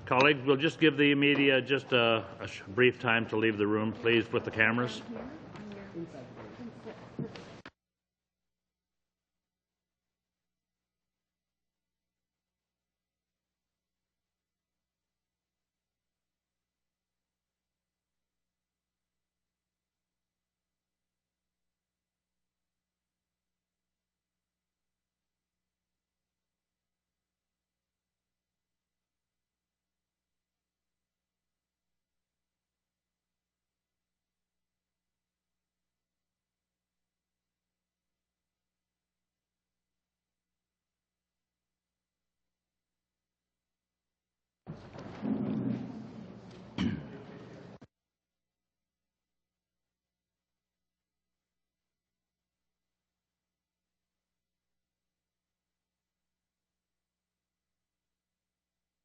Colleagues, we'll just give the media just a brief time to leave the room, please, with the cameras.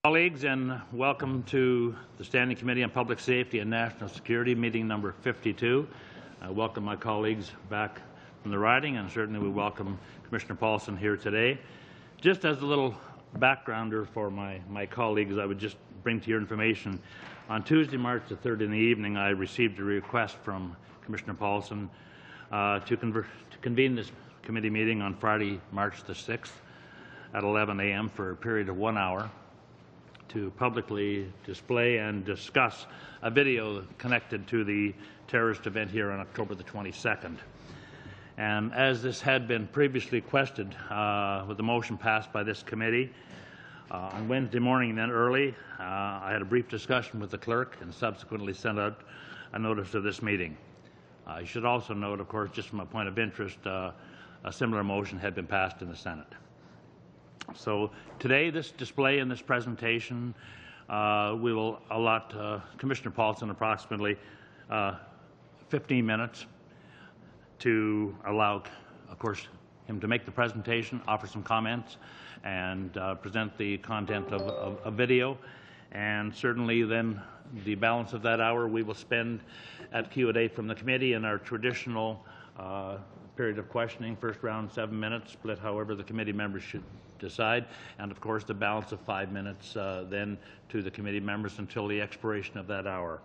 Colleagues, and welcome to the Standing Committee on Public Safety and National Security, meeting number 52. I welcome my colleagues back from the riding, and certainly we welcome Commissioner Paulson here today. Just as a little backgrounder for my colleagues, I would just bring to your information, on Tuesday, March the 3rd in the evening, I received a request from Commissioner Paulson to convene this committee meeting on Friday, March the 6th at 11 a.m. for a period of 1 hour. To publicly display and discuss a video connected to the terrorist event here on October the 22nd. And as this had been previously requested with the motion passed by this committee, on Wednesday morning then early, I had a brief discussion with the clerk and subsequently sent out a notice of this meeting. I should also note, of course, just from a point of interest, a similar motion had been passed in the Senate. So today, this display and this presentation, we will allot Commissioner Paulson approximately 15 minutes to allow, of course, him to make the presentation, offer some comments, and present the content of a video. And certainly then the balance of that hour we will spend at Q&A from the committee in our traditional period of questioning. First round 7 minutes, split however the committee members should decide, and of course the balance of 5 minutes then to the committee members until the expiration of that hour.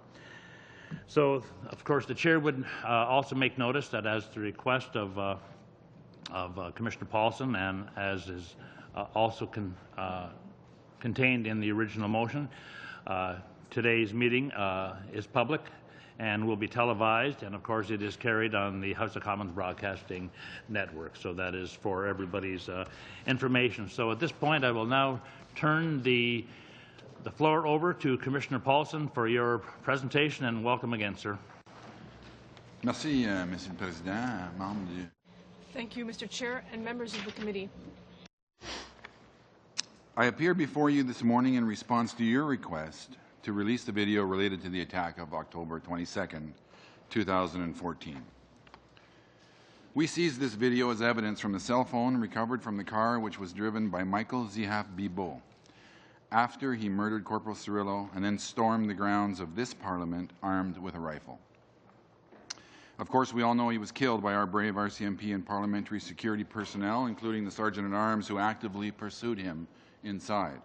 So of course the chair would also make notice that as the request of Commissioner Paulson, and as is also contained in the original motion, today's meeting is public and will be televised, and of course it is carried on the House of Commons Broadcasting Network, so that is for everybody's information. So at this point I will now turn the floor over to Commissioner Paulson for your presentation, and welcome again, sir. Merci, Monsieur le Président, membres du... Thank you, Mr. Chair and members of the committee. I appear before you this morning in response to your request to release the video related to the attack of October 22nd, 2014. We seized this video as evidence from the cell phone recovered from the car which was driven by Michael Zihaf Bibo after he murdered Corporal Cirillo and then stormed the grounds of this Parliament armed with a rifle. Of course, we all know he was killed by our brave RCMP and parliamentary security personnel, including the Sergeant-at-Arms who actively pursued him inside.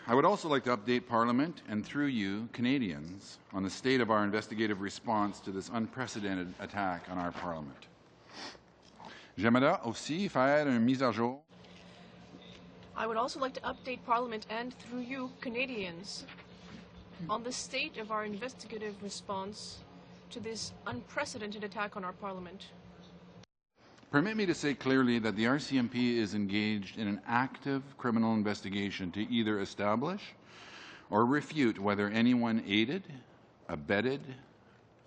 I would also like to update Parliament, and through you, Canadians, on the state of our investigative response to this unprecedented attack on our Parliament. J'aimerais aussi faire une mise à jour. I would also like to update Parliament and, through you, Canadians, on the state of our investigative response to this unprecedented attack on our Parliament. Permit me to say clearly that the RCMP is engaged in an active criminal investigation to either establish or refute whether anyone aided, abetted,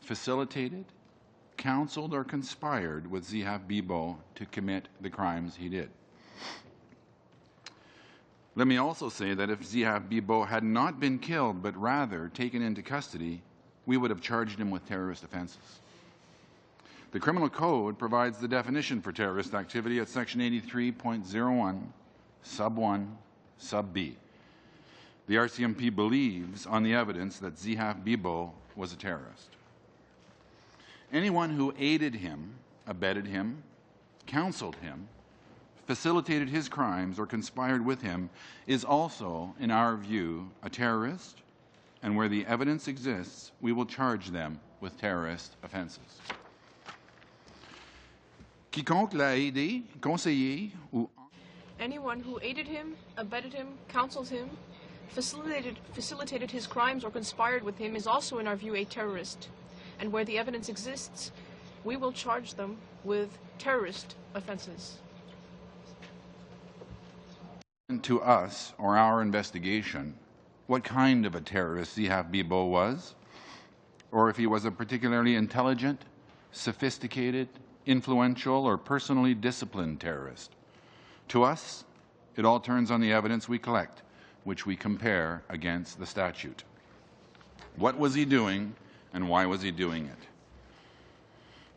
facilitated, counseled, or conspired with Zihaf Bibo to commit the crimes he did. Let me also say that if Zihaf Bibo had not been killed but rather taken into custody, we would have charged him with terrorist offenses. The Criminal Code provides the definition for terrorist activity at Section 83.01, Sub 1, Sub B. The RCMP believes on the evidence that Zihaf Bibo was a terrorist. Anyone who aided him, abetted him, counseled him, facilitated his crimes, or conspired with him is also, in our view, a terrorist, and where the evidence exists, we will charge them with terrorist offenses. Quiconque l'a aidé, conseillé, ou... Anyone who aided him, abetted him, counseled him, facilitated his crimes, or conspired with him is also, in our view, a terrorist. And where the evidence exists, we will charge them with terrorist offenses. To us, or our investigation, what kind of a terrorist Zihaf Bibo was, or if he was a particularly intelligent, sophisticated, influential, or personally disciplined terrorist. To us, it all turns on the evidence we collect, which we compare against the statute. What was he doing, and why was he doing it?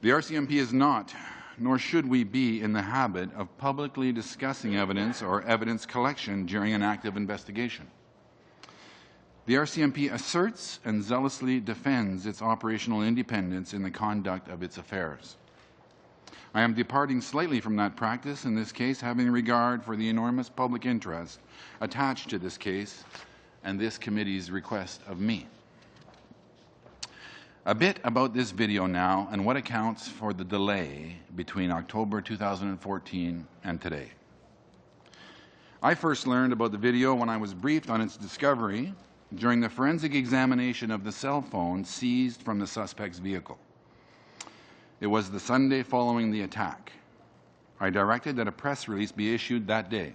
The RCMP is not, nor should we be, in the habit of publicly discussing evidence or evidence collection during an active investigation. The RCMP asserts and zealously defends its operational independence in the conduct of its affairs. I am departing slightly from that practice in this case, having regard for the enormous public interest attached to this case and this committee's request of me. A bit about this video now and what accounts for the delay between October 2014 and today. I first learned about the video when I was briefed on its discovery during the forensic examination of the cell phone seized from the suspect's vehicle. It was the Sunday following the attack. I directed that a press release be issued that day.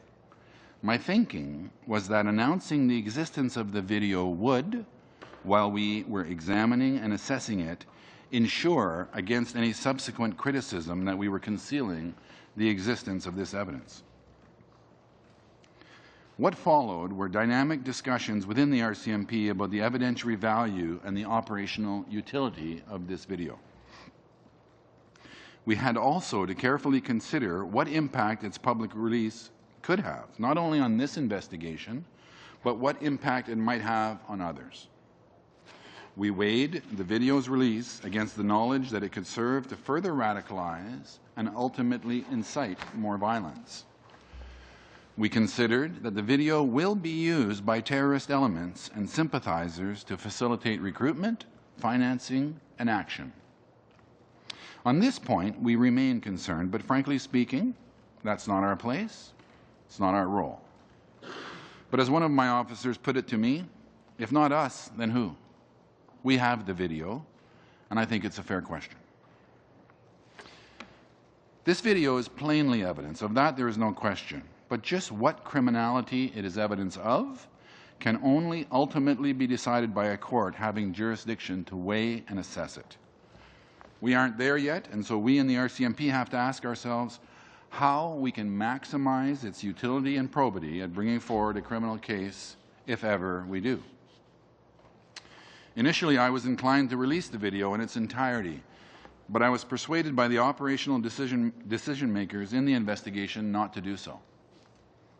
My thinking was that announcing the existence of the video would, while we were examining and assessing it, ensure against any subsequent criticism that we were concealing the existence of this evidence. What followed were dynamic discussions within the RCMP about the evidentiary value and the operational utility of this video. We had also to carefully consider what impact its public release could have, not only on this investigation, but what impact it might have on others. We weighed the video's release against the knowledge that it could serve to further radicalize and ultimately incite more violence. We considered that the video will be used by terrorist elements and sympathizers to facilitate recruitment, financing, and action. On this point, we remain concerned, but frankly speaking, that's not our place, it's not our role. But as one of my officers put it to me, if not us, then who? We have the video, and I think it's a fair question. This video is plainly evidence. Of that, there is no question. But just what criminality it is evidence of can only ultimately be decided by a court having jurisdiction to weigh and assess it. We aren't there yet, and so we in the RCMP have to ask ourselves how we can maximize its utility and probity at bringing forward a criminal case, if ever we do. Initially, I was inclined to release the video in its entirety, but I was persuaded by the operational decision makers in the investigation not to do so.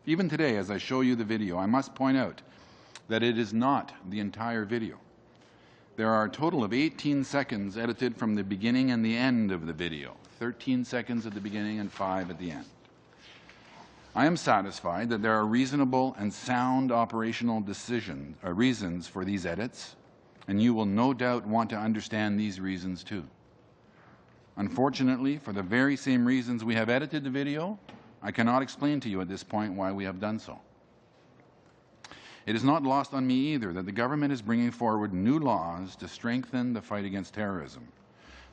Even today, as I show you the video, I must point out that it is not the entire video. There are a total of 18 seconds edited from the beginning and the end of the video, 13 seconds at the beginning and 5 at the end. I am satisfied that there are reasonable and sound operational reasons for these edits, and you will no doubt want to understand these reasons too. Unfortunately, for the very same reasons we have edited the video, I cannot explain to you at this point why we have done so. It is not lost on me either that the government is bringing forward new laws to strengthen the fight against terrorism.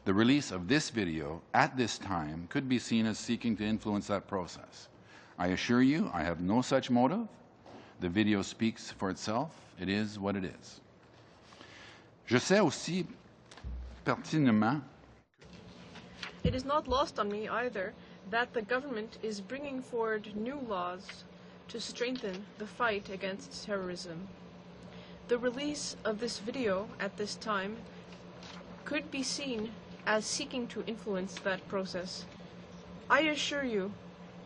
The release of this video at this time could be seen as seeking to influence that process. I assure you, I have no such motive. The video speaks for itself. It is what it is. Je sais aussi pertinemment. It is not lost on me either that the government is bringing forward new laws to strengthen the fight against terrorism. The release of this video at this time could be seen as seeking to influence that process. I assure you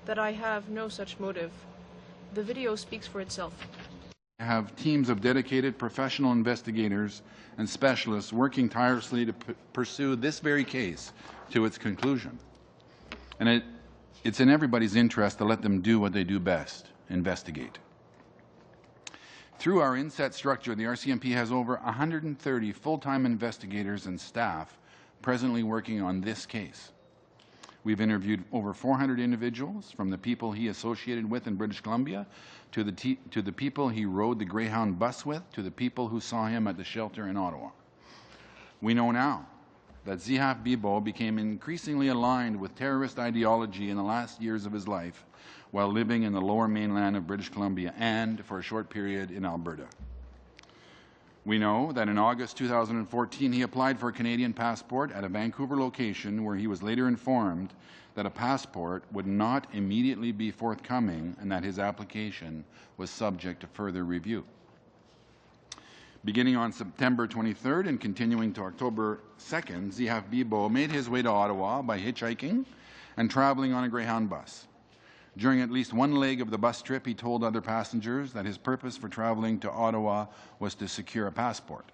that I have no such motive. The video speaks for itself. I have teams of dedicated professional investigators and specialists working tirelessly to pursue this very case to its conclusion. And it's in everybody's interest to let them do what they do best, investigate. Through our inset structure, the RCMP has over 130 full-time investigators and staff presently working on this case. We've interviewed over 400 individuals, from the people he associated with in British Columbia to the people he rode the Greyhound bus with, to the people who saw him at the shelter in Ottawa. We know now that Zihaf Bibo became increasingly aligned with terrorist ideology in the last years of his life while living in the lower mainland of British Columbia and, for a short period, in Alberta. We know that in August 2014 he applied for a Canadian passport at a Vancouver location where he was later informed that a passport would not immediately be forthcoming and that his application was subject to further review. Beginning on September 23rd and continuing to October 2nd, Zihaf Bibo made his way to Ottawa by hitchhiking and traveling on a Greyhound bus. During at least one leg of the bus trip, he told other passengers that his purpose for traveling to Ottawa was to secure a passport.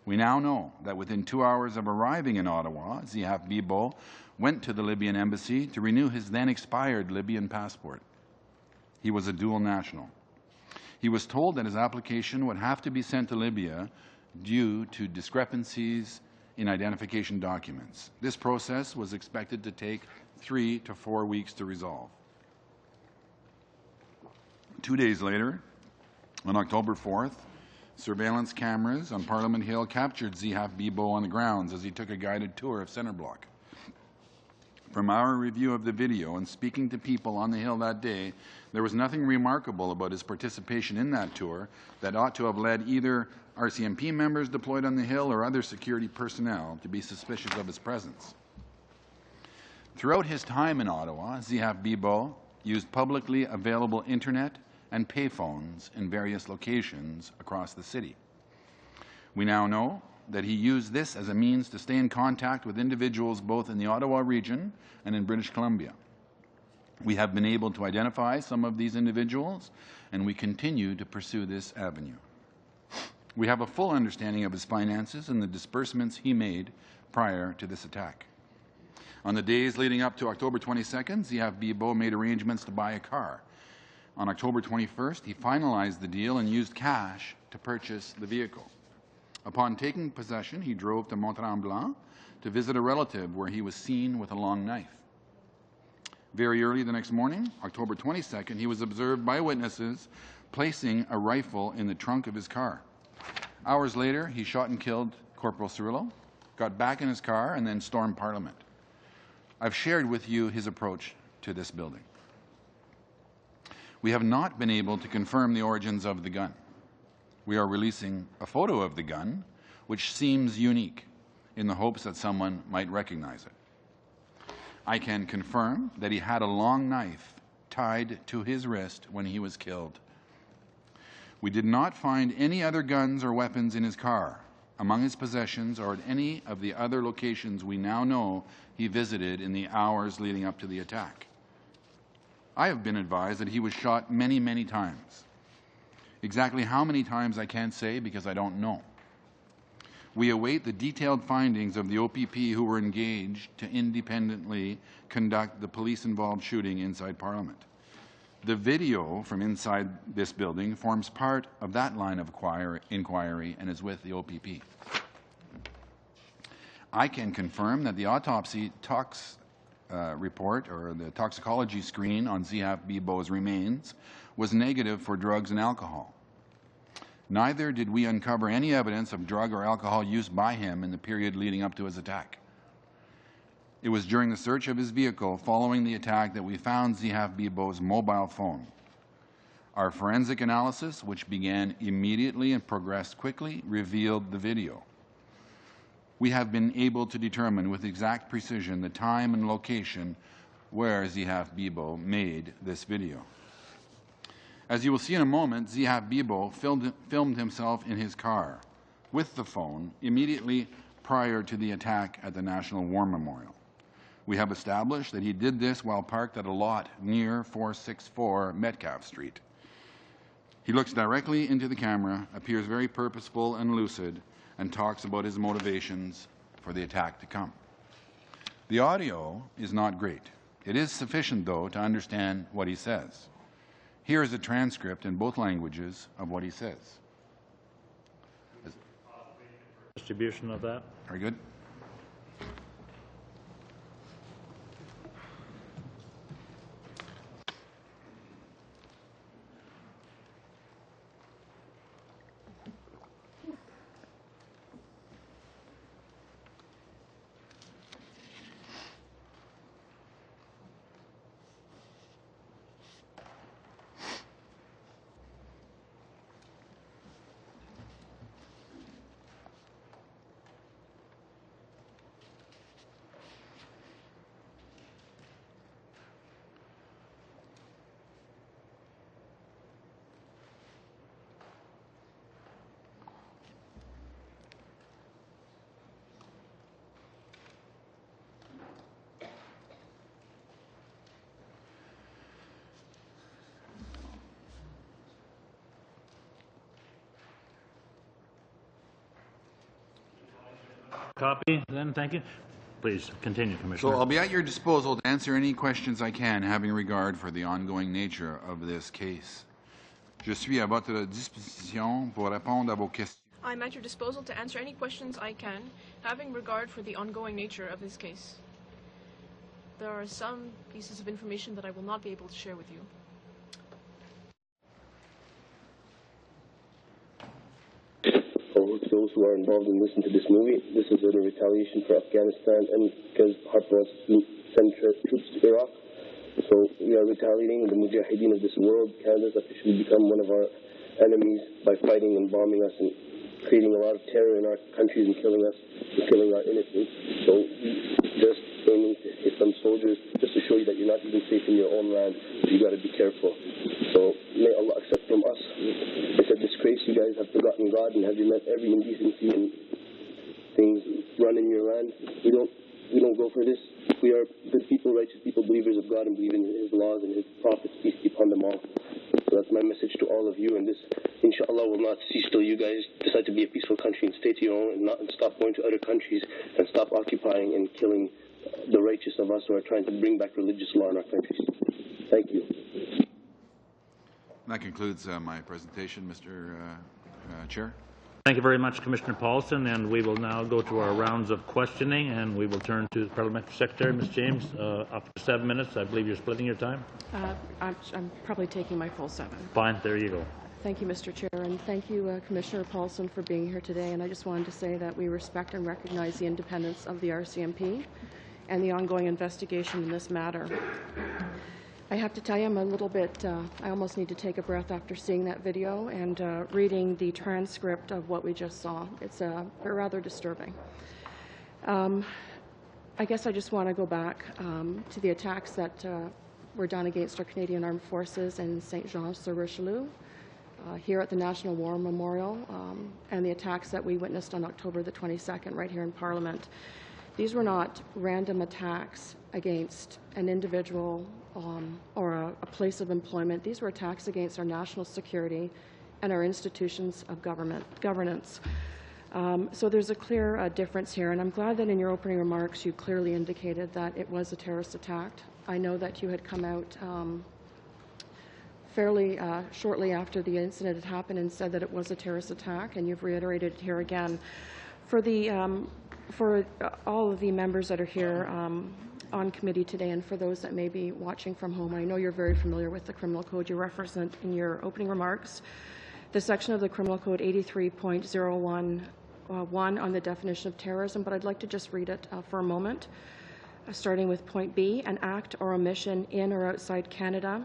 We now know that within 2 hours of arriving in Ottawa, Zihaf Bibo went to the Libyan embassy to renew his then expired Libyan passport. He was a dual national. He was told that his application would have to be sent to Libya due to discrepancies in identification documents. This process was expected to take 3 to 4 weeks to resolve. 2 days later, on October 4th, surveillance cameras on Parliament Hill captured Zihaf Bibo on the grounds as he took a guided tour of Centre Block. From our review of the video and speaking to people on the Hill that day, there was nothing remarkable about his participation in that tour that ought to have led either RCMP members deployed on the Hill, or other security personnel to be suspicious of his presence. Throughout his time in Ottawa, Zihaf Bibo used publicly available internet and payphones in various locations across the city. We now know that he used this as a means to stay in contact with individuals both in the Ottawa region and in British Columbia. We have been able to identify some of these individuals, and we continue to pursue this avenue. We have a full understanding of his finances and the disbursements he made prior to this attack. On the days leading up to October 22nd, Zihaf Bibo made arrangements to buy a car. On October 21st, he finalized the deal and used cash to purchase the vehicle. Upon taking possession, he drove to Mont-Tremblant to visit a relative where he was seen with a long knife. Very early the next morning, October 22nd, he was observed by witnesses placing a rifle in the trunk of his car. Hours later, he shot and killed Corporal Cirillo, got back in his car, and then stormed Parliament. I've shared with you his approach to this building. We have not been able to confirm the origins of the gun. We are releasing a photo of the gun, which seems unique, in the hopes that someone might recognize it. I can confirm that he had a long knife tied to his wrist when he was killed. We did not find any other guns or weapons in his car, among his possessions, or at any of the other locations we now know he visited in the hours leading up to the attack. I have been advised that he was shot many, many times. Exactly how many times I can't say because I don't know. We await the detailed findings of the OPP who were engaged to independently conduct the police-involved shooting inside Parliament. The video from inside this building forms part of that line of inquiry and is with the OPP. I can confirm that the autopsy report, or the toxicology screen on Zihaf Bibo's remains, was negative for drugs and alcohol. Neither did we uncover any evidence of drug or alcohol use by him in the period leading up to his attack. It was during the search of his vehicle following the attack that we found Zihaf Bibo's mobile phone. Our forensic analysis, which began immediately and progressed quickly, revealed the video. We have been able to determine with exact precision the time and location where Zihaf Bibo made this video. As you will see in a moment, Zihaf Bibo filmed himself in his car with the phone immediately prior to the attack at the National War Memorial. We have established that he did this while parked at a lot near 464 Metcalfe Street. He looks directly into the camera, appears very purposeful and lucid, and talks about his motivations for the attack to come. The audio is not great. It is sufficient, though, to understand what he says. Here is a transcript in both languages of what he says. Distribution of that. Very good. Copy, then, thank you. Please continue, Commissioner. So I'll be at your disposal to answer any questions I can, having regard for the ongoing nature of this case. Je suis à votre disposition pour répondre à vos questions. I'm at your disposal to answer any questions I can, having regard for the ongoing nature of this case. There are some pieces of information that I will not be able to share with you. For those who are involved in listening to this movie, this is in retaliation for Afghanistan and because Harper wants to send troops to Iraq. So we are retaliating. The Mujahideen of this world, Canada's officially become one of our enemies by fighting and bombing us and creating a lot of terror in our countries and killing us and killing our innocents. So just aiming to hit some soldiers just to show you that you're not even safe in your own land. So you got to be careful. So may Allah accept from us. It's a disgrace you guys have forgotten God and have you met every indecency and things run in your land. We don't go for this. We are good people, righteous people, believers of God and believe in His laws and His prophets, peace be upon them all. So that's my message to all of you, and this, inshallah, will not cease till you guys decide to be a peaceful country and stay to your own and stop going to other countries and stop occupying and killing the righteous of us who are trying to bring back religious law in our countries. Thank you. That concludes my presentation, Mr. Chair. Thank you very much, Commissioner Paulson, and we will now go to our rounds of questioning, and we will turn to the Parliamentary Secretary, Ms. James, up to 7 minutes. I believe you're splitting your time. I'm probably taking my full 7. Fine, there you go. Thank you, Mr. Chair, and thank you, Commissioner Paulson, for being here today. And I just wanted to say that we respect and recognize the independence of the RCMP and the ongoing investigation in this matter. I have to tell you, I'm a little bit, I almost need to take a breath after seeing that video and reading the transcript of what we just saw. It's rather disturbing. I guess I just want to go back to the attacks that were done against our Canadian Armed Forces in Saint-Jean-sur-Richelieu, here at the National War Memorial, and the attacks that we witnessed on October the 22nd right here in Parliament. These were not random attacks against an individual or a place of employment. These were attacks against our national security and our institutions of governance. So there's a clear difference here, and I'm glad that in your opening remarks you clearly indicated that it was a terrorist attack. I know that you had come out fairly shortly after the incident had happened and said that it was a terrorist attack, and you've reiterated it here again. For all of the members that are here on committee today, and for those that may be watching from home, I know you're very familiar with the Criminal Code. You referenced it in your opening remarks. The section of the Criminal Code 83.011 on the definition of terrorism, but I'd like to just read it for a moment, starting with point B, an act or omission in or outside Canada.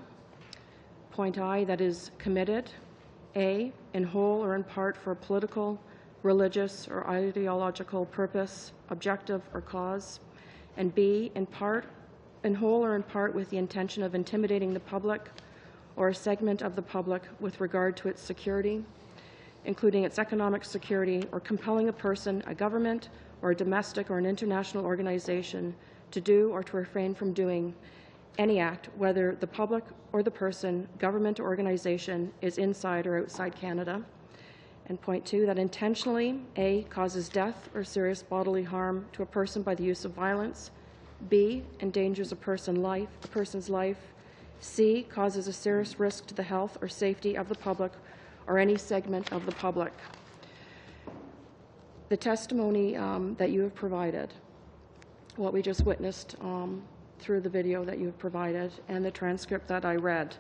Point I, that is committed, A, in whole or in part for a political, religious, or ideological purpose, objective, or cause, and B, in whole or in part with the intention of intimidating the public or a segment of the public with regard to its security, including its economic security, or compelling a person, a government, or a domestic or an international organization to do or to refrain from doing any act, whether the public or the person, government, or organization is inside or outside Canada. And point 2, that intentionally, A, causes death or serious bodily harm to a person by the use of violence, B, endangers a person's life, C, causes a serious risk to the health or safety of the public or any segment of the public. The testimony that you have provided, what we just witnessed through the video that you have provided, and the transcript that I read,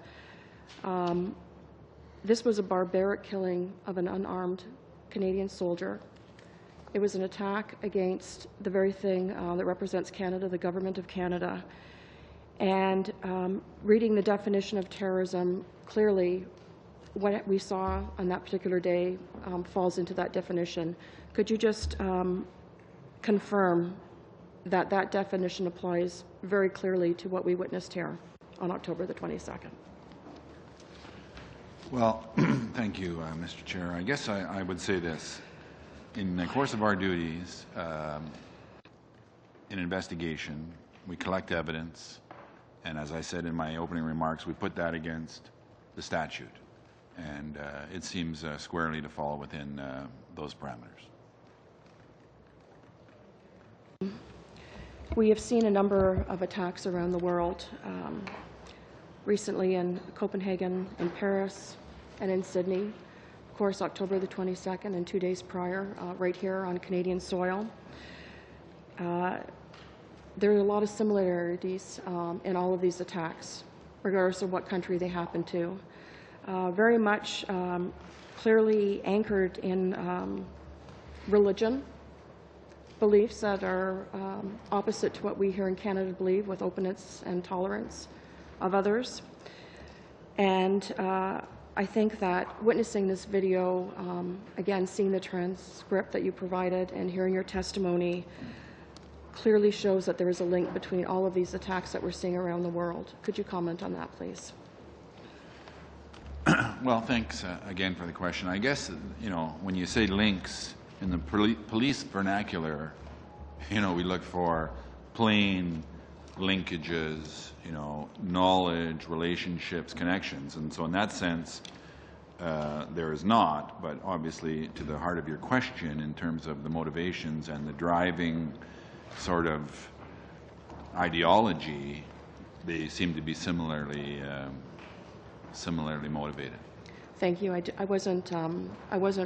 this was a barbaric killing of an unarmed Canadian soldier. It was an attack against the very thing that represents Canada, the government of Canada. And reading the definition of terrorism, clearly what we saw on that particular day falls into that definition. Could you just confirm that that definition applies very clearly to what we witnessed here on October the 22nd? Well, thank you, Mr. Chair. I guess I would say this. In the course of our duties, in investigation, we collect evidence, and as I said in my opening remarks, we put that against the statute, and it seems squarely to fall within those parameters. We have seen a number of attacks around the world, recently in Copenhagen, in Paris, and in Sydney. Of course, October the 22nd and 2 days prior, right here on Canadian soil. There are a lot of similarities in all of these attacks, regardless of what country they happen to. Very much clearly anchored in religion, beliefs that are opposite to what we here in Canada believe, with openness and tolerance of others. And I think that witnessing this video, again, seeing the transcript that you provided and hearing your testimony clearly shows that there is a link between all of these attacks that we're seeing around the world. Could you comment on that, please? Well, thanks again for the question. I guess, when you say links in the police vernacular, we look for plain linkages, knowledge, relationships, connections. And so in that sense, there is not, but obviously to the heart of your question in terms of the motivations and the driving sort of ideology, they seem to be similarly motivated. Thank you. I wasn't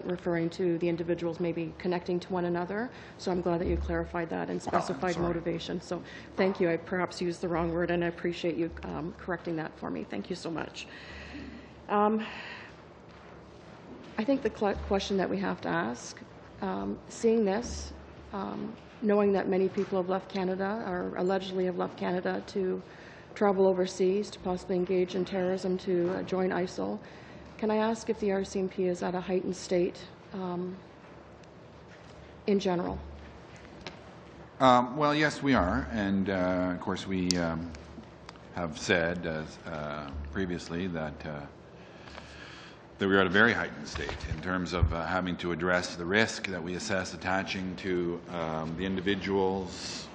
referring to the individuals maybe connecting to one another, so I'm glad that you clarified that and specified motivation. So thank you. I perhaps used the wrong word, and I appreciate you correcting that for me. Thank you so much. I think the question that we have to ask, seeing this, knowing that many people have left Canada or allegedly have left Canada to travel overseas to possibly engage in terrorism, to join ISIL, can I ask if the RCMP is at a heightened state in general? Well, yes, we are. And, of course, we have said previously that we are at a very heightened state in terms of having to address the risk that we assess attaching to the individuals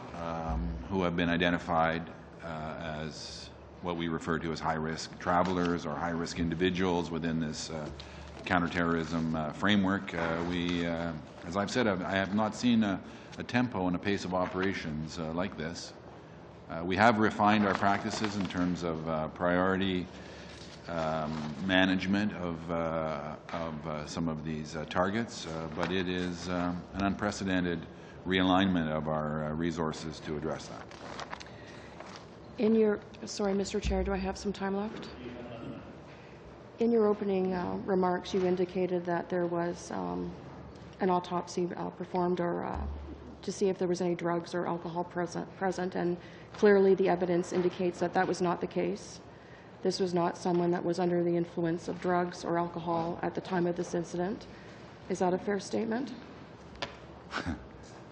who have been identified as what we refer to as high-risk travelers or high-risk individuals within this counterterrorism framework. As I've said, I have not seen a tempo and a pace of operations like this. We have refined our practices in terms of priority management of some of these targets, but it is an unprecedented realignment of our resources to address that. Sorry, Mr. Chair, do I have some time left? In your opening remarks, you indicated that there was an autopsy performed or to see if there was any drugs or alcohol present, and clearly the evidence indicates that that was not the case. This was not someone that was under the influence of drugs or alcohol at the time of this incident. Is that a fair statement?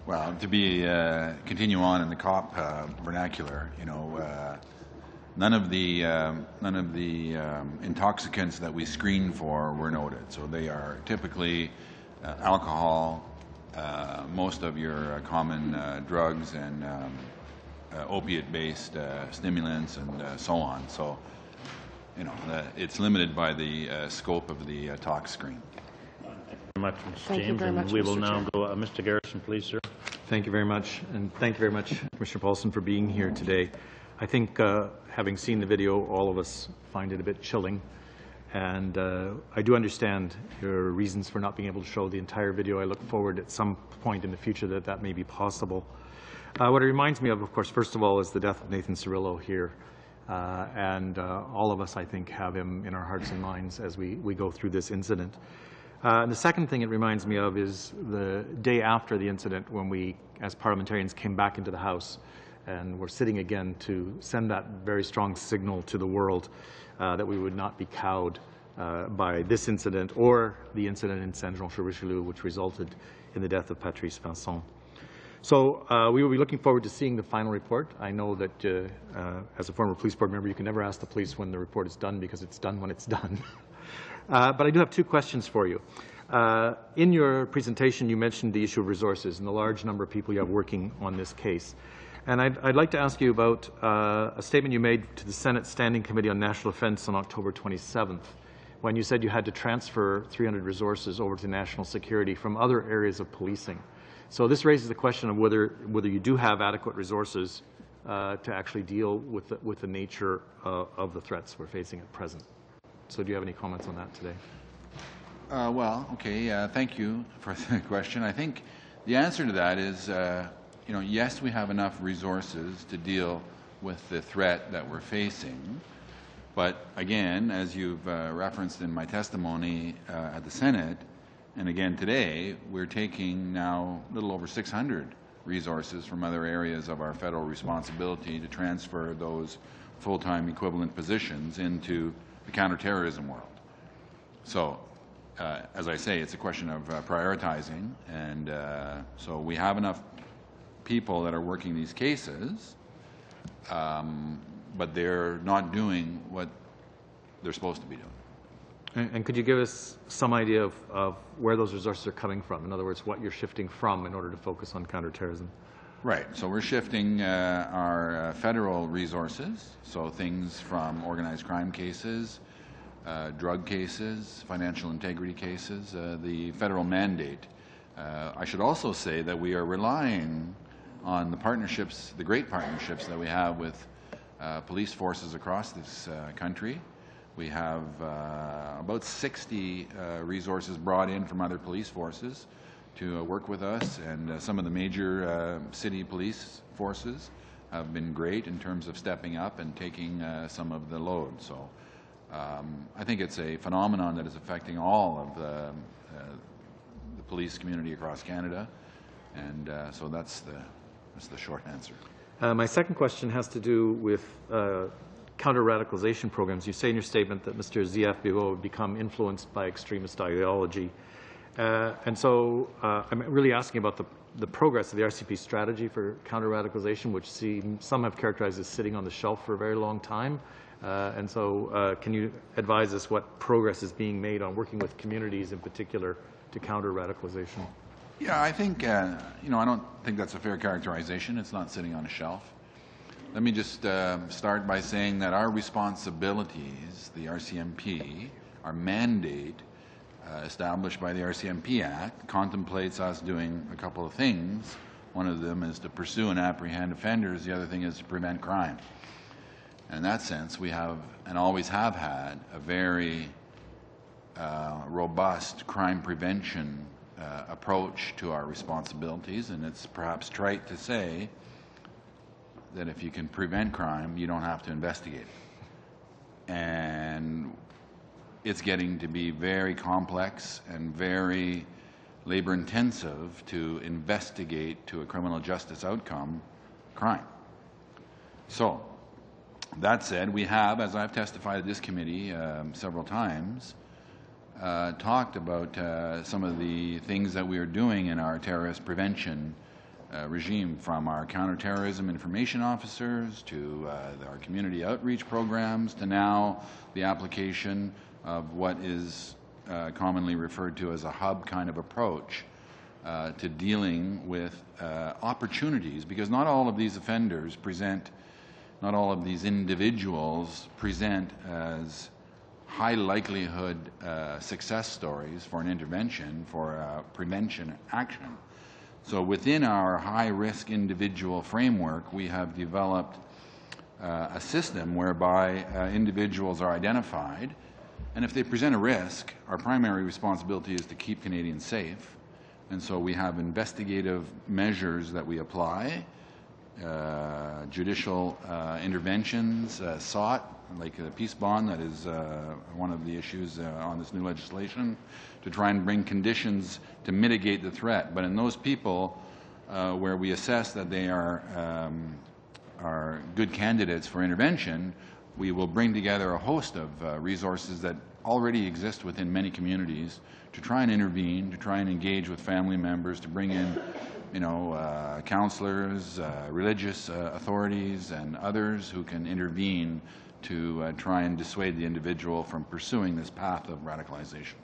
Well, to continue on in the cop vernacular, none of the intoxicants that we screen for were noted. So they are typically alcohol, most of your common drugs, and opiate-based stimulants, and so on. So, it's limited by the scope of the tox screen. Very much, Mr. Thank you James, very and much, we will Mr. now Chair. go. Mr. Garrison, please, sir. Thank you very much, and thank you very much, Mr. Paulson, for being here today. I think, having seen the video, all of us find it a bit chilling, and I do understand your reasons for not being able to show the entire video. I look forward at some point in the future that may be possible. What it reminds me of course, first of all, is the death of Nathan Cirillo here, and all of us, I think, have him in our hearts and minds as we go through this incident. And the second thing it reminds me of is the day after the incident, when we, as parliamentarians, came back into the House and were sitting again to send that very strong signal to the world that we would not be cowed by this incident or the incident in Saint-Jean-sur-Richelieu, which resulted in the death of Patrice Vincent. So we will be looking forward to seeing the final report. I know that as a former police board member, you can never ask the police when the report is done, because it's done when it's done. But I do have two questions for you. In your presentation, you mentioned the issue of resources and the large number of people you have working on this case. And I'd like to ask you about a statement you made to the Senate Standing Committee on National Defense on October 27th, when you said you had to transfer 300 resources over to national security from other areas of policing. So this raises the question of whether you do have adequate resources to actually deal with the nature of the threats we're facing at present. So do you have any comments on that today? Well, okay. Thank you for the question. I think the answer to that is, yes, we have enough resources to deal with the threat that we're facing. But again, as you've referenced in my testimony at the Senate, and again today, we're taking now a little over 600 resources from other areas of our federal responsibility to transfer those full-time equivalent positions into the counterterrorism world. So, as I say, it's a question of prioritizing, and so we have enough people that are working these cases, but they're not doing what they're supposed to be doing. And could you give us some idea of where those resources are coming from? In other words, what you're shifting from in order to focus on counterterrorism? Right. So we're shifting our federal resources, so things from organized crime cases, drug cases, financial integrity cases, the federal mandate. I should also say that we are relying on the partnerships, the great partnerships that we have with police forces across this country. We have about 60 resources brought in from other police forces to work with us, and some of the major city police forces have been great in terms of stepping up and taking some of the load. So I think it's a phenomenon that is affecting all of the police community across Canada, and so that's the short answer. My second question has to do with counter-radicalization programs. You say in your statement that Mr. Ziaf Bibo would become influenced by extremist ideology. And so I'm really asking about the progress of the RCP strategy for counter-radicalization, which some have characterized as sitting on the shelf for a very long time. And so can you advise us what progress is being made on working with communities in particular to counter-radicalization? Yeah, I think, I don't think that's a fair characterization. It's not sitting on a shelf. Let me just start by saying that our responsibilities, the RCMP, our mandate, established by the RCMP Act, contemplates us doing a couple of things. One of them is to pursue and apprehend offenders. The other thing is to prevent crime. And in that sense, we have and always have had a very robust crime prevention approach to our responsibilities, and it's perhaps trite to say that if you can prevent crime, you don't have to investigate it. And it's getting to be very complex and very labor-intensive to investigate to a criminal justice outcome crime. So, that said, we have, as I've testified at this committee several times, talked about some of the things that we are doing in our terrorist prevention regime, from our counterterrorism information officers to our community outreach programs to now the application of what is commonly referred to as a hub kind of approach to dealing with opportunities, because not all of these offenders present, not all of these individuals present as high likelihood success stories for an intervention, for prevention action. So within our high-risk individual framework, we have developed a system whereby individuals are identified, and if they present a risk, our primary responsibility is to keep Canadians safe. And so we have investigative measures that we apply, judicial interventions sought, like a peace bond, that is one of the issues on this new legislation, to try and bring conditions to mitigate the threat. But in those people where we assess that they are good candidates for intervention, we will bring together a host of resources that already exist within many communities to try and intervene, to try and engage with family members, to bring in counselors, religious authorities, and others who can intervene to try and dissuade the individual from pursuing this path of radicalization.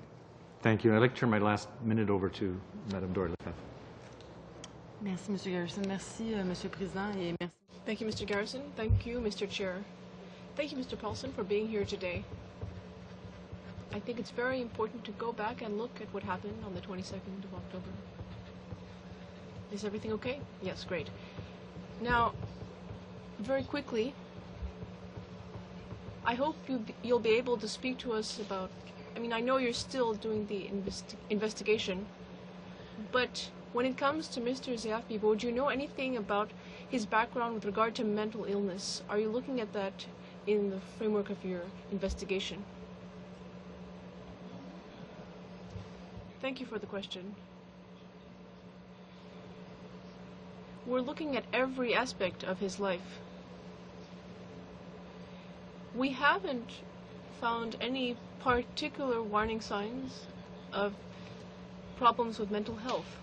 Thank you. I'd like to turn my last minute over to Madame Doyle-Lefebvre. Merci, Monsieur Garrison. Merci, Monsieur le Président, et merci. Thank you, Mr. Garrison. Thank you, Mr. Chair. Thank you, Mr. Paulson, for being here today. I think it's very important to go back and look at what happened on the 22nd of October. Is everything okay? Yes, great. Now, very quickly, I hope you'll be able to speak to us about, I know you're still doing the investigation, but when it comes to Mr. Ziaf Bibo, do you know anything about his background with regard to mental illness? Are you looking at that in the framework of your investigation? Thank you for the question. We're looking at every aspect of his life. We haven't found any particular warning signs of problems with mental health.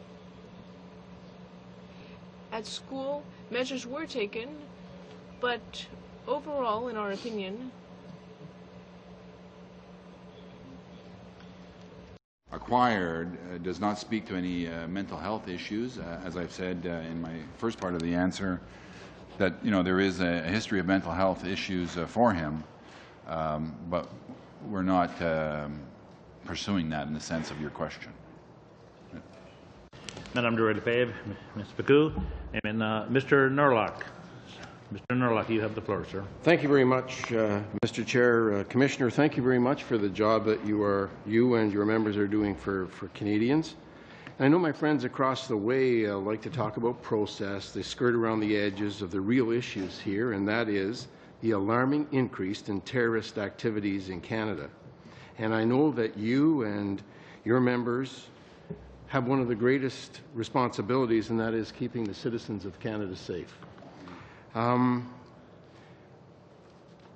At school, measures were taken, but overall, in our opinion, acquired does not speak to any mental health issues. As I've said in my first part of the answer, that there is a history of mental health issues for him, but we're not pursuing that in the sense of your question. Madame Durand-Fave, Ms. SECU, and Mr. Norlock. Mr. Norlock, you have the floor, sir. Thank you very much, Mr. Chair. Commissioner, thank you very much for the job that you and your members are doing for Canadians. And I know my friends across the way like to talk about process. They skirt around the edges of the real issues here, and that is the alarming increase in terrorist activities in Canada. And I know that you and your members have one of the greatest responsibilities, and that is keeping the citizens of Canada safe.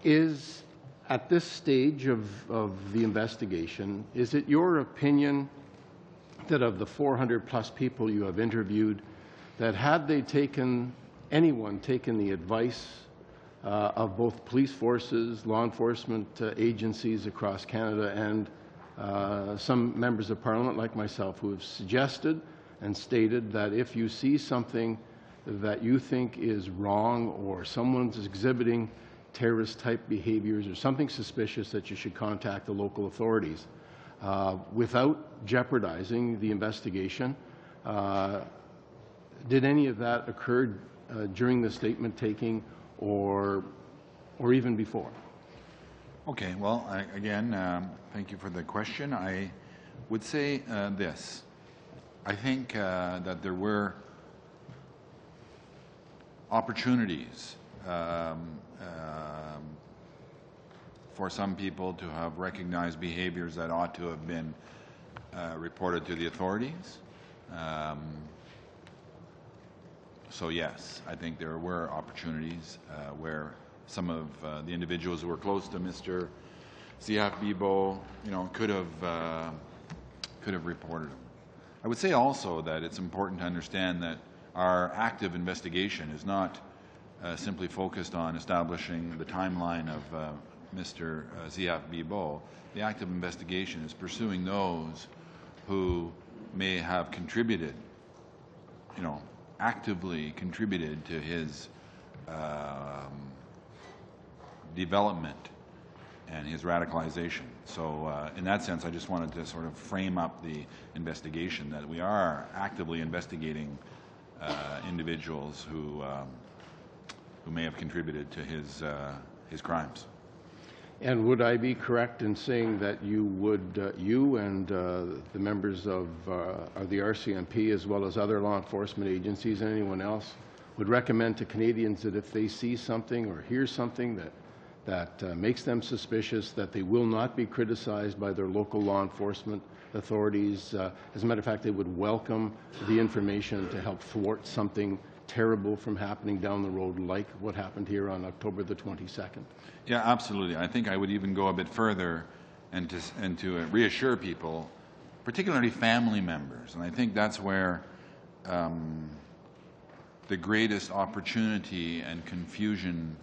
Is, at this stage of the investigation, is it your opinion that of the 400+ people you have interviewed, that had they anyone taken the advice of both police forces, law enforcement agencies across Canada, and some members of Parliament like myself who have suggested and stated that if you see something that you think is wrong or someone's exhibiting terrorist-type behaviors or something suspicious, that you should contact the local authorities without jeopardizing the investigation? Did any of that occur during the statement taking or even before? Okay, well, again, thank you for the question. I would say this. I think that there were opportunities for some people to have recognized behaviors that ought to have been reported to the authorities. So yes, I think there were opportunities where some of the individuals who were close to Mr. Ziaf-Bibo, could have reported him. I would say also that it's important to understand that our active investigation is not simply focused on establishing the timeline of Mr. Ziaf-Bibo. The active investigation is pursuing those who may have contributed, actively contributed to his development and his radicalization. So in that sense, I just wanted to sort of frame up the investigation, that we are actively investigating individuals who may have contributed to his crimes. And would I be correct in saying that you and the members of the RCMP, as well as other law enforcement agencies and anyone else, would recommend to Canadians that if they see something or hear something that makes them suspicious, that they will not be criticized by their local law enforcement authorities? As a matter of fact, they would welcome the information to help thwart something terrible from happening down the road, like what happened here on October the 22nd. Yeah, absolutely. I think I would even go a bit further and to reassure people, particularly family members. And I think that's where the greatest opportunity and confusion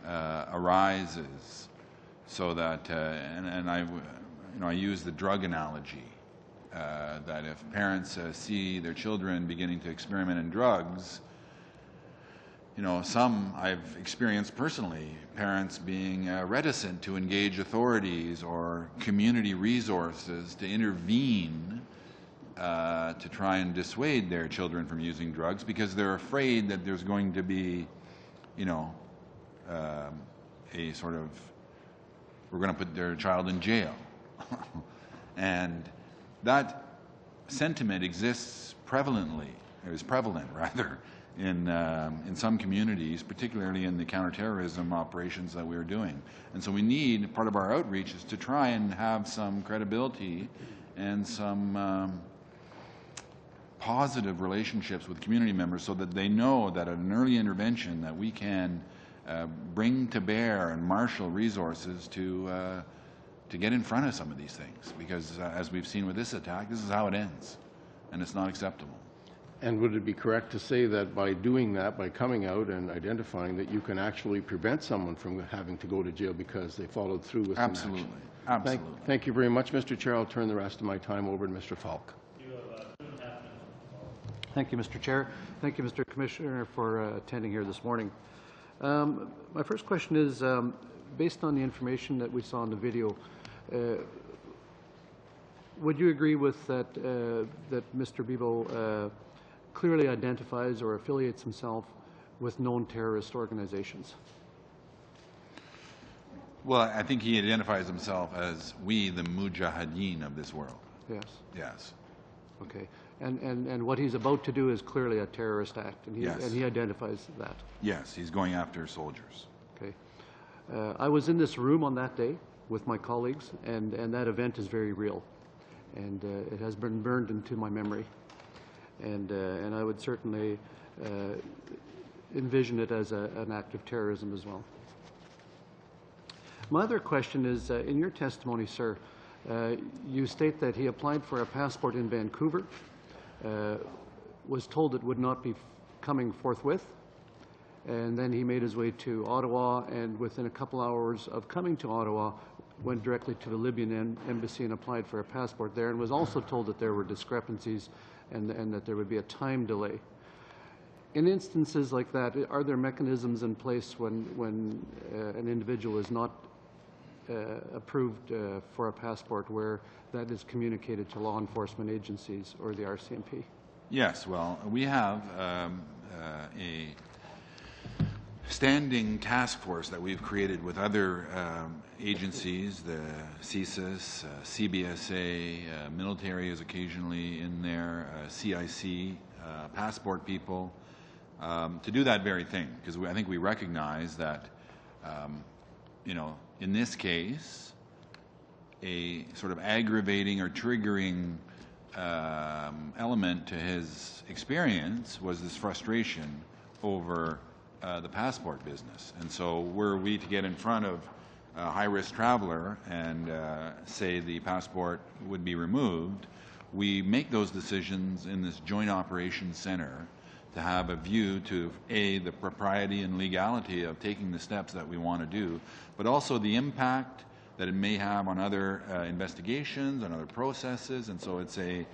arises. So that, and I use the drug analogy, that if parents see their children beginning to experiment in drugs, some I've experienced personally, parents being reticent to engage authorities or community resources to intervene to try and dissuade their children from using drugs, because they're afraid that there's going to be, a sort of, we're going to put their child in jail. And that sentiment exists prevalently, or is prevalent rather, in some communities, particularly in the counterterrorism operations that we're doing. And so we need, part of our outreach is to try and have some credibility and some positive relationships with community members, so that they know that at an early intervention that we can bring to bear and marshal resources to to get in front of some of these things, because as we've seen with this attack, this is how it ends, and it's not acceptable. And would it be correct to say that by doing that, by coming out and identifying, that you can actually prevent someone from having to go to jail because they followed through with Absolutely. some action? Absolutely. Thank you very much, Mr. Chair. I'll turn the rest of my time over to Mr. Falk. Thank you, Mr. Chair. Thank you, Mr. Commissioner, for attending here this morning. My first question is, based on the information that we saw in the video, would you agree with that that Mr. Bibeau clearly identifies or affiliates himself with known terrorist organizations? Well, I think he identifies himself as we, the mujahideen of this world. Yes. Yes. Okay. And what he's about to do is clearly a terrorist act, and he identifies that. Yes, he's going after soldiers. Okay. I was in this room on that day with my colleagues, and that event is very real, and it has been burned into my memory, and I would certainly envision it as an act of terrorism as well. My other question is, in your testimony, sir, you state that he applied for a passport in Vancouver, was told it would not be coming forthwith, and then he made his way to Ottawa, and within a couple hours of coming to Ottawa, went directly to the Libyan embassy and applied for a passport there, and was also told that there were discrepancies and that there would be a time delay. In instances like that, are there mechanisms in place when an individual is not approved for a passport where that is communicated to law enforcement agencies or the RCMP? Yes, well, we have a standing task force that we've created with other agencies, the CSIS, CBSA, military is occasionally in there, CIC, passport people, to do that very thing, because I think we recognize that, you know, in this case, a sort of aggravating or triggering element to his experience was this frustration over the passport business. And so were we to get in front of a high-risk traveler and say the passport would be removed, we make those decisions in this joint operations center to have a view to, A, the propriety and legality of taking the steps that we want to do, but also the impact that it may have on other investigations, on other processes. And so it's a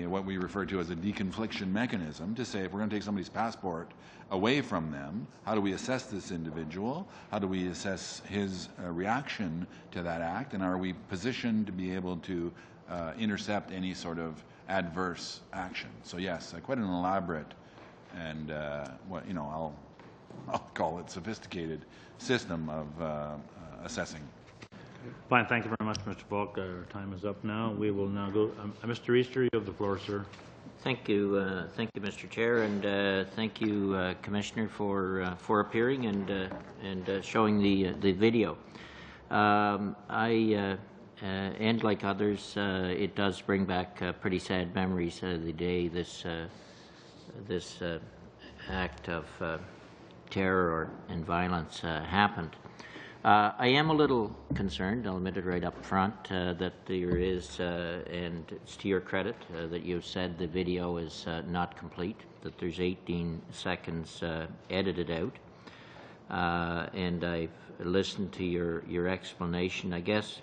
what we refer to as a deconfliction mechanism to say, if we're going to take somebody's passport away from them, how do we assess this individual? How do we assess his reaction to that act? And are we positioned to be able to intercept any sort of adverse action? So yes, quite an elaborate and what, you know, I'll call it sophisticated system of assessing. Fine, thank you very much, Mr. Falk. Our time is up now. We will now go. Mr. Easter, you have the floor, sir. Thank you, Mr. Chair, and thank you, Commissioner, for appearing and showing the video. And like others, it does bring back pretty sad memories of the day this act of terror and violence happened. I am a little concerned, I'll admit it right up front, that there is, and it's to your credit, that you've said the video is not complete, that there's 18 seconds edited out. And I've listened to your explanation. I guess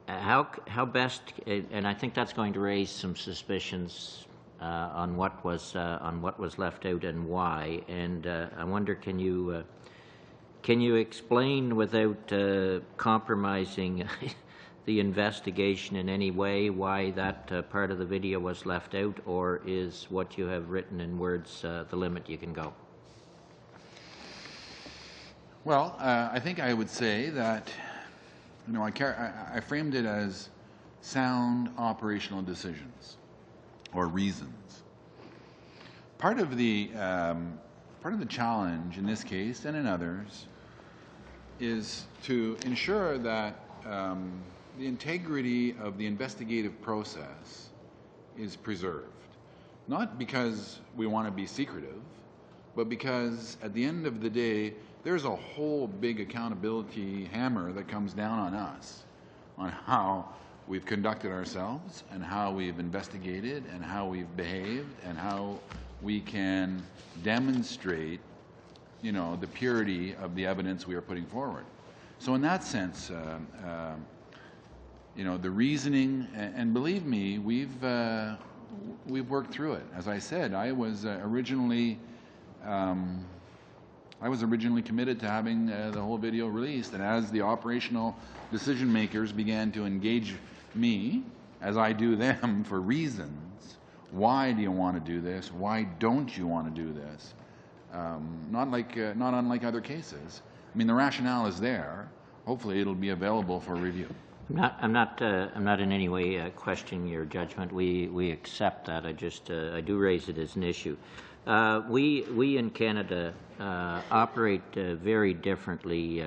how best, and I think that's going to raise some suspicions on what was left out and why. And I wonder, can you explain without compromising the investigation in any way why that part of the video was left out, or is what you have written in words the limit you can go? Well, I think I would say that, you know, I framed it as sound operational decisions or reasons. Part of the challenge in this case and in others is to ensure that the integrity of the investigative process is preserved. Not because we want to be secretive, but because at the end of the day, there's a whole big accountability hammer that comes down on us on how we've conducted ourselves and how we've investigated and how we've behaved and how we can demonstrate, you know, the purity of the evidence we are putting forward. So in that sense, you know, the reasoning, and believe me, we've worked through it. As I said, I was originally committed to having the whole video released, and as the operational decision makers began to engage me, as I do them, for reasons, why do you want to do this? Why don't you want to do this? Not unlike other cases. I mean, the rationale is there. Hopefully, it'll be available for review. I'm not in any way questioning your judgment. We accept that. I do raise it as an issue. We in Canada operate very differently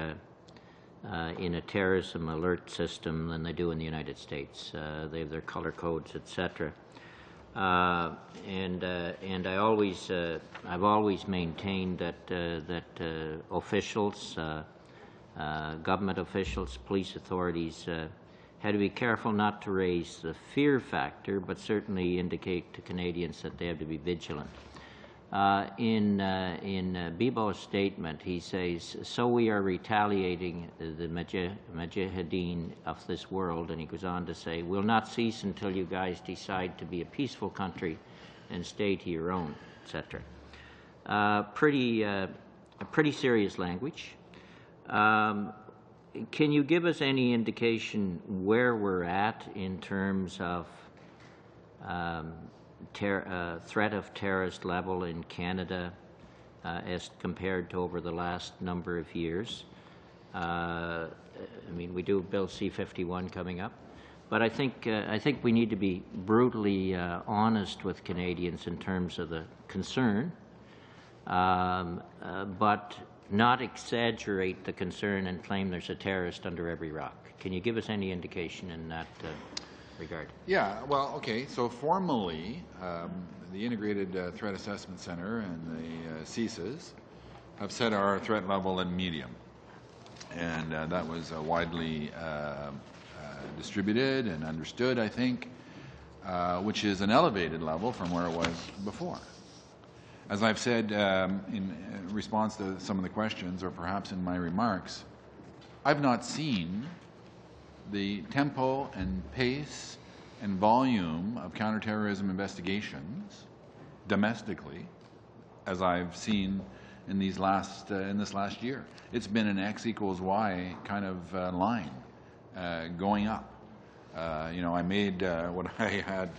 in a terrorism alert system than they do in the United States. They have their color codes, etc. And I've always maintained that officials, government officials, police authorities had to be careful not to raise the fear factor, but certainly indicate to Canadians that they have to be vigilant. In Bibo's statement, he says, "So we are retaliating the mujahideen of this world," and he goes on to say, "We'll not cease until you guys decide to be a peaceful country and stay to your own," etc. Pretty serious language. Can you give us any indication where we're at in terms of threat of terrorist level in Canada as compared to over the last number of years? I mean, we do Bill C-51 coming up, but I think we need to be brutally honest with Canadians in terms of the concern, but not exaggerate the concern and claim there's a terrorist under every rock. Can you give us any indication in that regard? Yeah, well, okay, so formally, the Integrated Threat Assessment Center and the CSIS have set our threat level at medium. And that was widely distributed and understood, I think, which is an elevated level from where it was before. As I've said in response to some of the questions, or perhaps in my remarks, I've not seen the tempo and pace and volume of counterterrorism investigations domestically as I've seen in this last year. It's been an X equals Y kind of line going up. You know, I made what I had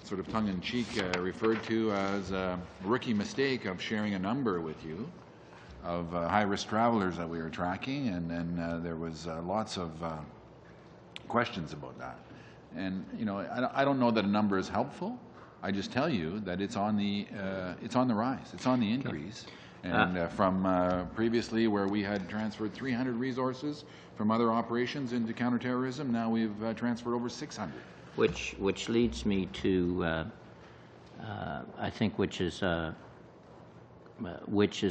sort of tongue-in-cheek referred to as a rookie mistake of sharing a number with you of high-risk travelers that we were tracking, and then there was lots of questions about that. And you know, I don't know that a number is helpful. I just tell you that it's on the rise. It's on the increase. And from previously where we had transferred 300 resources from other operations into counterterrorism, now we've transferred over 600. Which leads me to, I think, which is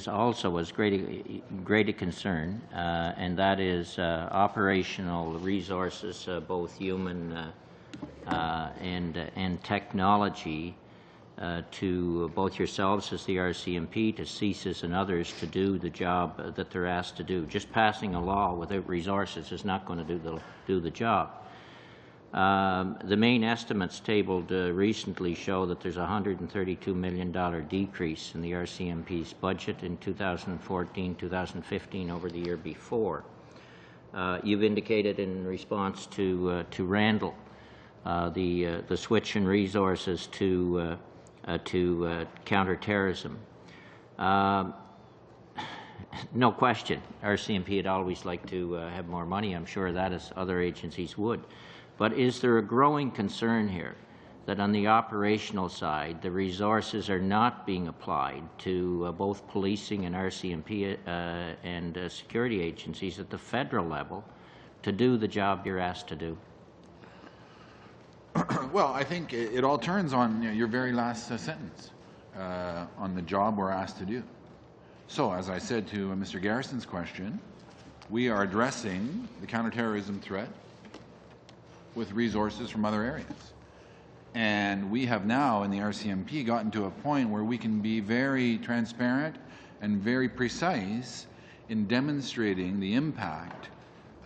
also as great a concern, and that is operational resources, both human and technology, to both yourselves as the RCMP, to CSIS and others to do the job that they're asked to do. Just passing a law without resources is not going to do the job. The main estimates tabled recently show that there's a $132 million decrease in the RCMP's budget in 2014-2015 over the year before. You've indicated in response to Randall the switch in resources to counterterrorism. No question, RCMP would always like to have more money. I'm sure that as other agencies would. But is there a growing concern here that on the operational side, the resources are not being applied to both policing and RCMP and security agencies at the federal level to do the job you're asked to do? Well, I think it all turns on your very last sentence. on the job we're asked to do. So, as I said to Mr. Garrison's question, we are addressing the counterterrorism threat with resources from other areas. And we have now in the RCMP gotten to a point where we can be very transparent and very precise in demonstrating the impact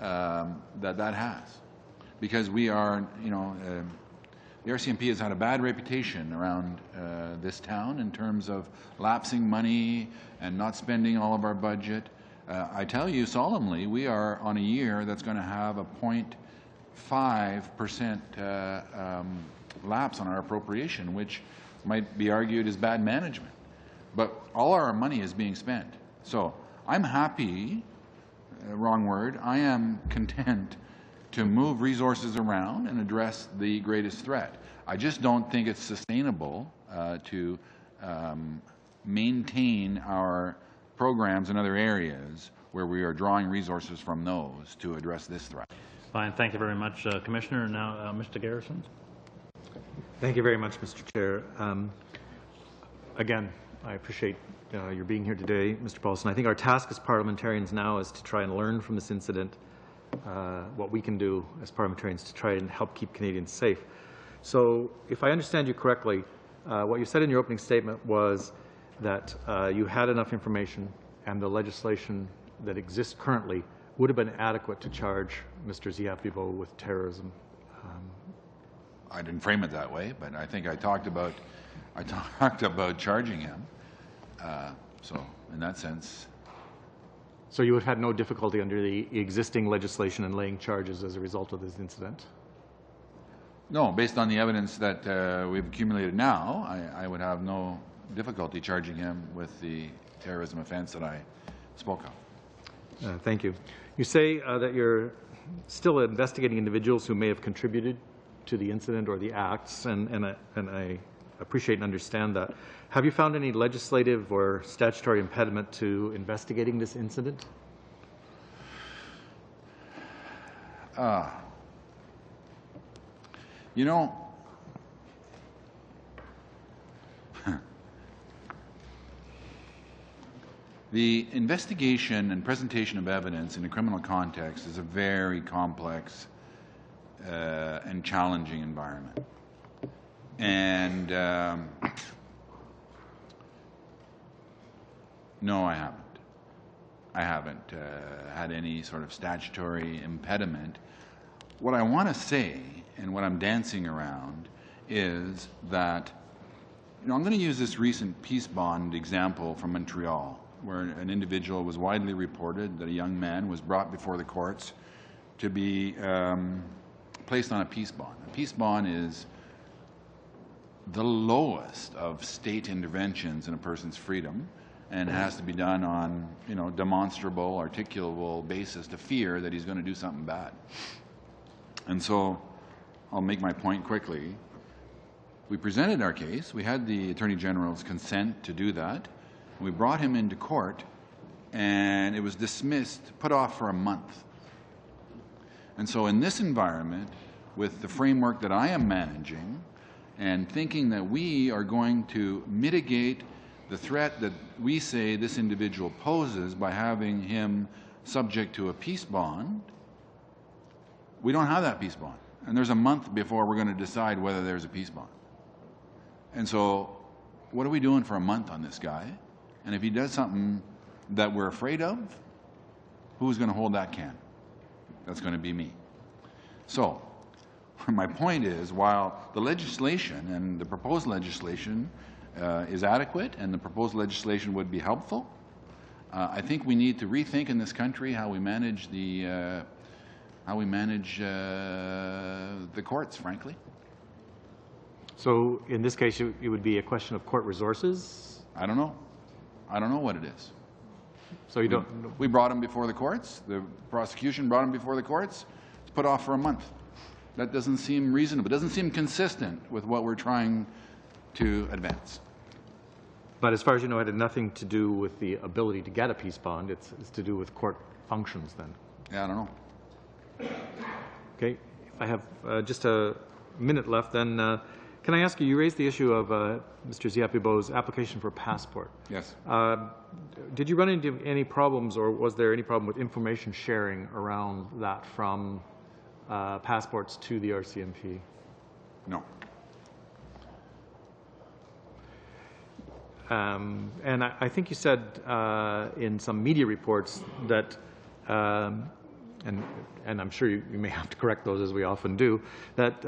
that has. Because we are, the RCMP has had a bad reputation around this town in terms of lapsing money and not spending all of our budget. I tell you solemnly, we are on a year that's going to have a 0.5% lapse on our appropriation, which might be argued as bad management. But all our money is being spent. So I'm happy, wrong word, I am content to move resources around and address the greatest threat. I just don't think it's sustainable to maintain our programs in other areas where we are drawing resources from those to address this threat. Fine. Thank you very much, Commissioner. Now, Mr. Garrison. Thank you very much, Mr. Chair. Again, I appreciate your being here today, Mr. Paulson. I think our task as parliamentarians now is to try and learn from this incident what we can do as parliamentarians to try and help keep Canadians safe. So if I understand you correctly, what you said in your opening statement was that you had enough information and the legislation that exists currently would have been adequate to charge Mr. Ziap-Bibeau with terrorism. I didn't frame it that way, but I think I talked about charging him. So in that sense. So you would have had no difficulty under the existing legislation in laying charges as a result of this incident? No, based on the evidence that we've accumulated now, I would have no difficulty charging him with the terrorism offense that I spoke of. Thank you. You say that you're still investigating individuals who may have contributed to the incident or the acts, and I appreciate and understand that. Have you found any legislative or statutory impediment to investigating this incident? You know, the investigation and presentation of evidence in a criminal context is a very complex and challenging environment. And no, I haven't. I haven't had any sort of statutory impediment. What I want to say, and what I'm dancing around, is that, I'm going to use this recent peace bond example from Montreal, where an individual was widely reported that a young man was brought before the courts to be placed on a peace bond. A peace bond is the lowest of state interventions in a person's freedom, and has to be done on, demonstrable, articulable basis to fear that he's going to do something bad. And so I'll make my point quickly. We presented our case. We had the Attorney General's consent to do that. We brought him into court, and it was dismissed, put off for a month. And so in this environment, with the framework that I am managing, and thinking that we are going to mitigate the threat that we say this individual poses by having him subject to a peace bond, we don't have that peace bond. And there's a month before we're going to decide whether there's a peace bond. And so what are we doing for a month on this guy? And if he does something that we're afraid of, who's going to hold that can? That's going to be me. So my point is, while the legislation and the proposed legislation is adequate and the proposed legislation would be helpful, I think we need to rethink in this country how we manage the courts, frankly. So in this case, it would be a question of court resources? I don't know. I don't know what it is. So you don't? We brought him before the courts. The prosecution brought him before the courts. It's put off for a month. That doesn't seem reasonable. It doesn't seem consistent with what we're trying to advance. But as far as you know, it had nothing to do with the ability to get a peace bond. It's to do with court functions then. Yeah, I don't know. Okay. I have just a minute left then. Can I ask you, you raised the issue of Mr. Ziapibo's application for a passport. Yes. Did you run into any problems, or was there any problem with information sharing around that from passports to the RCMP? No. And I think you said in some media reports that, and I'm sure you may have to correct those as we often do, that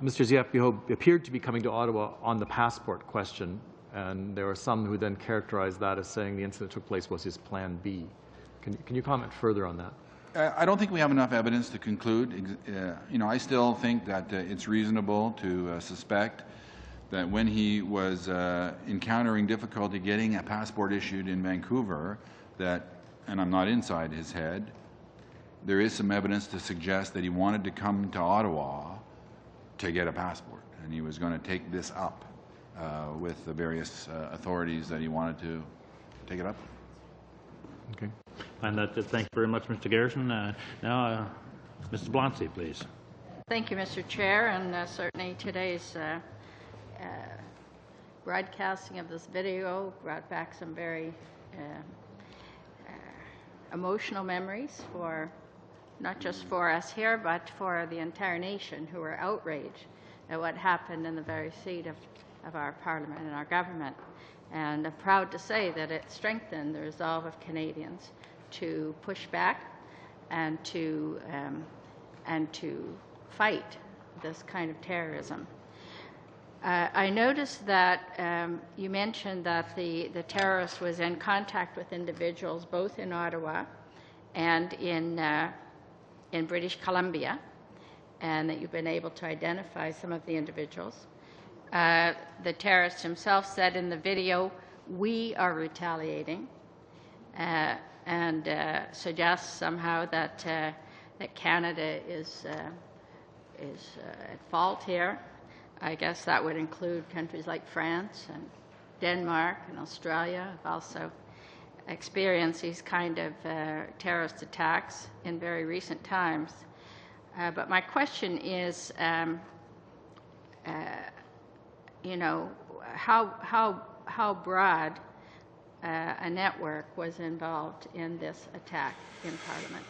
Mr. Ziapibo appeared to be coming to Ottawa on the passport question, and there were some who then characterized that as saying the incident that took place was his plan B. Can you comment further on that? I don't think we have enough evidence to conclude. I still think that it's reasonable to suspect that when he was encountering difficulty getting a passport issued in Vancouver, that, and I'm not inside his head, there is some evidence to suggest that he wanted to come to Ottawa to get a passport, and he was going to take this up with the various authorities that he wanted to take it up with. Okay. And thank you very much, Mr. Garrison. Now, Mrs. Blancy, please. Thank you, Mr. Chair, and certainly today's broadcasting of this video brought back some very emotional memories for not just for us here, but for the entire nation who are outraged at what happened in the very seat of our Parliament and our government. And I'm proud to say that it strengthened the resolve of Canadians to push back and to fight this kind of terrorism. I noticed that you mentioned that the terrorist was in contact with individuals both in Ottawa and in British Columbia, and that you've been able to identify some of the individuals. The terrorist himself said in the video, "We are retaliating," and suggests somehow that Canada is at fault here. I guess that would include countries like France and Denmark and Australia have also experienced these kind of terrorist attacks in very recent times. But my question is, how broad a network was involved in this attack in Parliament?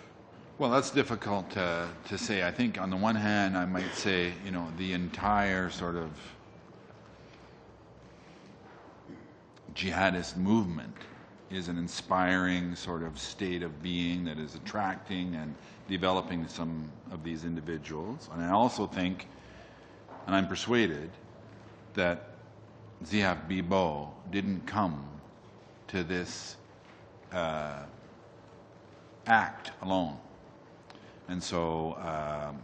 Well, that's difficult to say. I think on the one hand, I might say, the entire sort of jihadist movement is an inspiring sort of state of being that is attracting and developing some of these individuals. And I also think, and I'm persuaded, that Ziapibo didn't come to this act alone. And so, I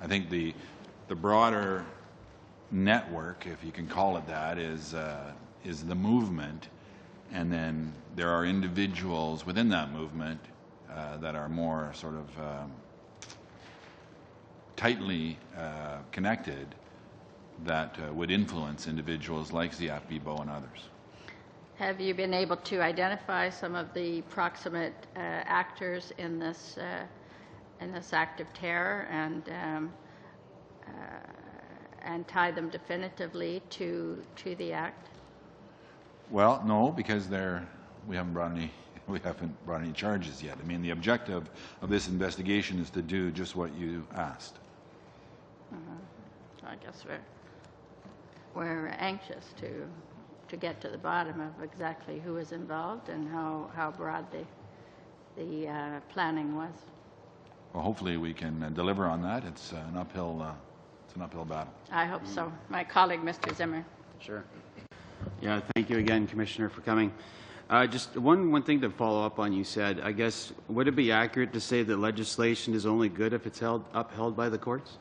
think the broader network, if you can call it that, is the movement, and then there are individuals within that movement that are more sort of tightly connected that would influence individuals like Ziapibo and others. Have you been able to identify some of the proximate actors in this act of terror and tie them definitively to the act? Well, no, because we haven't brought any charges yet. I mean, the objective of this investigation is to do just what you asked. So I guess we're anxious to get to the bottom of exactly who was involved and how broad the planning was. Well, hopefully we can deliver on that. It's an uphill battle. I hope so. My colleague, Mr. Zimmer. Sure. Yeah, thank you again, Commissioner, for coming. Just one thing to follow up on, you said, I guess, would it be accurate to say that legislation is only good if it's upheld by the courts?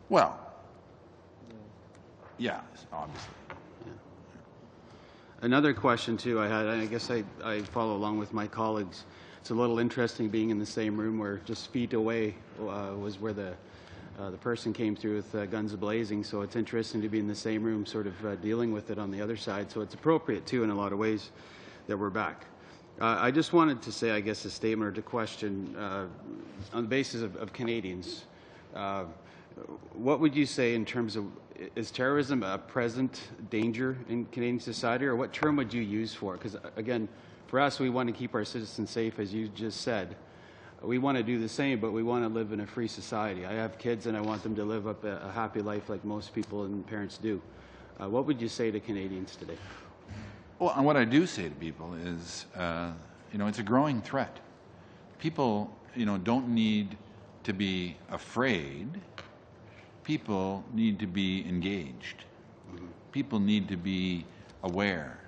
Well, yeah, obviously. Yeah. Another question, too, I had, I guess I follow along with my colleagues. It's a little interesting being in the same room where just feet away was where the person came through with guns blazing, so it's interesting to be in the same room sort of dealing with it on the other side. So it's appropriate, too, in a lot of ways that we're back. I just wanted to say, I guess, a statement or to question on the basis of Canadians. What would you say in terms of, is terrorism a present danger in Canadian society, or what term would you use for it? Because, again, for us, we want to keep our citizens safe, as you just said. We want to do the same, but we want to live in a free society. I have kids, and I want them to live up a happy life like most people and parents do. What would you say to Canadians today? Well, and what I do say to people is, it's a growing threat. People, don't need to be afraid. People need to be engaged. People need to be aware.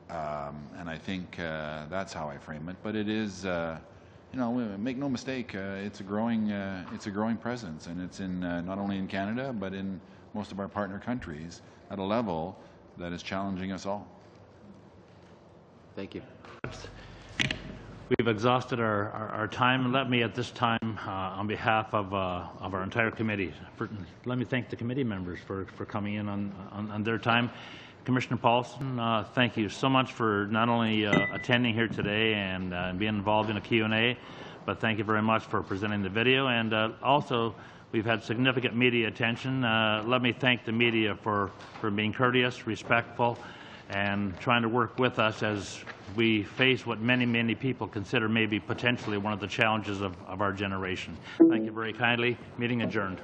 And I think that's how I frame it. But it is, make no mistake, it's a growing presence, and it's in not only in Canada but in most of our partner countries at a level that is challenging us all. Thank you. We've exhausted our time. Let me at this time, on behalf of our entire committee, let me thank the committee members for coming in on their time. Commissioner Paulson, thank you so much for not only attending here today and being involved in a Q&A, but thank you very much for presenting the video. And also, we've had significant media attention. Let me thank the media for being courteous, respectful, and trying to work with us as we face what many, many people consider maybe potentially one of the challenges of our generation. Thank you very kindly. Meeting adjourned.